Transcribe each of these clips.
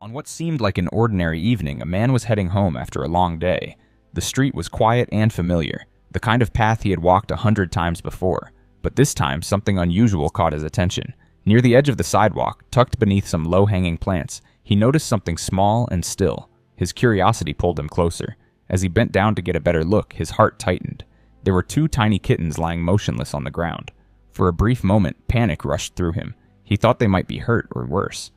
On what seemed like an ordinary evening, a man was heading home after a long day. The street was quiet and familiar, the kind of path he had walked 100 times before. But this time, something unusual caught his attention. Near the edge of the sidewalk, tucked beneath some low-hanging plants, he noticed something small and still. His curiosity pulled him closer. As he bent down to get a better look, his heart tightened. There were two tiny kittens lying motionless on the ground. For a brief moment, panic rushed through him. He thought they might be hurt or worse.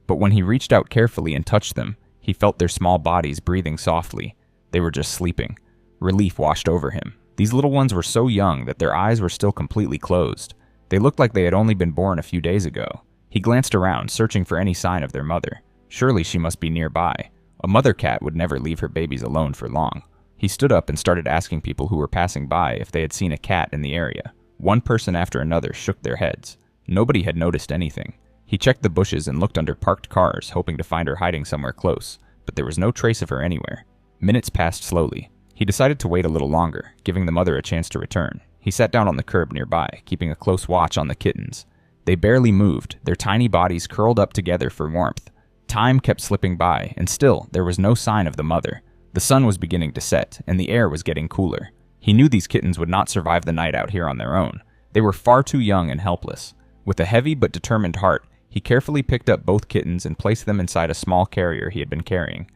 But when he reached out carefully and touched them, he felt their small bodies breathing softly. They were just sleeping. Relief washed over him. These little ones were so young that their eyes were still completely closed. They looked like they had only been born a few days ago. He glanced around, searching for any sign of their mother. Surely she must be nearby. A mother cat would never leave her babies alone for long. He stood up and started asking people who were passing by if they had seen a cat in the area. One person after another shook their heads. Nobody had noticed anything. He checked the bushes and looked under parked cars, hoping to find her hiding somewhere close, but there was no trace of her anywhere. Minutes passed slowly. He decided to wait a little longer, giving the mother a chance to return. He sat down on the curb nearby, keeping a close watch on the kittens. They barely moved, their tiny bodies curled up together for warmth. Time kept slipping by, and still there was no sign of the mother. The sun was beginning to set, and the air was getting cooler. He knew these kittens would not survive the night out here on their own. They were far too young and helpless. With a heavy but determined heart, he carefully picked up both kittens and placed them inside a small carrier he had been carrying.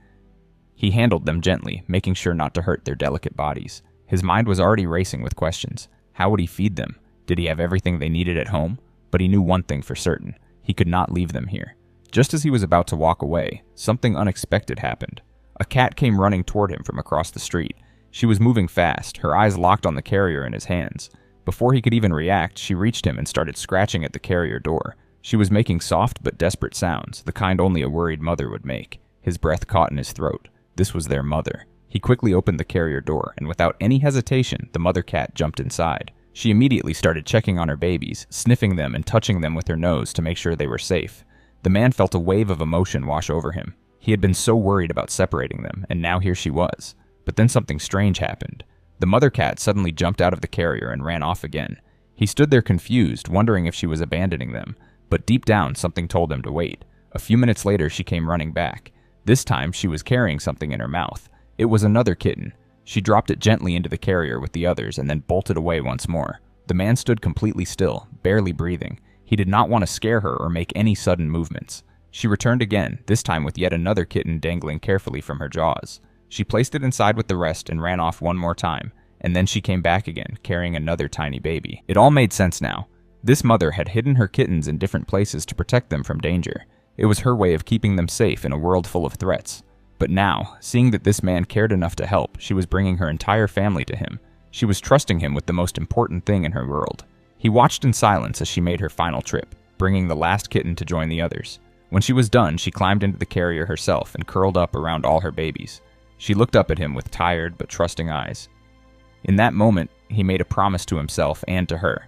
He handled them gently, making sure not to hurt their delicate bodies. His mind was already racing with questions. How would he feed them? Did he have everything they needed at home? But he knew one thing for certain. He could not leave them here. Just as he was about to walk away, something unexpected happened. A cat came running toward him from across the street. She was moving fast, her eyes locked on the carrier in his hands. Before he could even react, she reached him and started scratching at the carrier door. She was making soft but desperate sounds, the kind only a worried mother would make. His breath caught in his throat. This was their mother. He quickly opened the carrier door, and without any hesitation, the mother cat jumped inside. She immediately started checking on her babies, sniffing them and touching them with her nose to make sure they were safe. The man felt a wave of emotion wash over him. He had been so worried about separating them, and now here she was. But then something strange happened. The mother cat suddenly jumped out of the carrier and ran off again. He stood there confused, wondering if she was abandoning them. But deep down, something told him to wait. A few minutes later, she came running back. This time, she was carrying something in her mouth. It was another kitten. She dropped it gently into the carrier with the others and then bolted away once more. The man stood completely still, barely breathing. He did not want to scare her or make any sudden movements. She returned again, this time with yet another kitten dangling carefully from her jaws. She placed it inside with the rest and ran off one more time, and then she came back again, carrying another tiny baby. It all made sense now. This mother had hidden her kittens in different places to protect them from danger. It was her way of keeping them safe in a world full of threats. But now, seeing that this man cared enough to help, she was bringing her entire family to him. She was trusting him with the most important thing in her world. He watched in silence as she made her final trip, bringing the last kitten to join the others. When she was done, she climbed into the carrier herself and curled up around all her babies. She looked up at him with tired but trusting eyes. In that moment, he made a promise to himself and to her.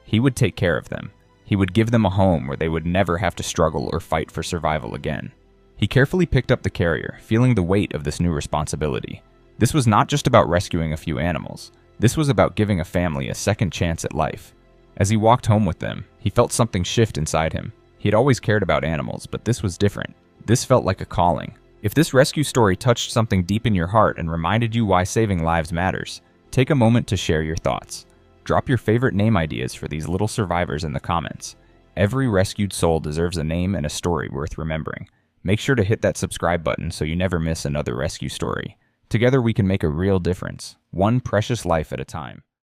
He would take care of them. He would give them a home where they would never have to struggle or fight for survival again. He carefully picked up the carrier, feeling the weight of this new responsibility. This was not just about rescuing a few animals. This was about giving a family a second chance at life. As he walked home with them, he felt something shift inside him. He had always cared about animals, but this was different. This felt like a calling. If this rescue story touched something deep in your heart and reminded you why saving lives matters, take a moment to share your thoughts. Drop your favorite name ideas for these little survivors in the comments. Every rescued soul deserves a name and a story worth remembering. Make sure to hit that subscribe button so you never miss another rescue story. Together we can make a real difference, one precious life at a time.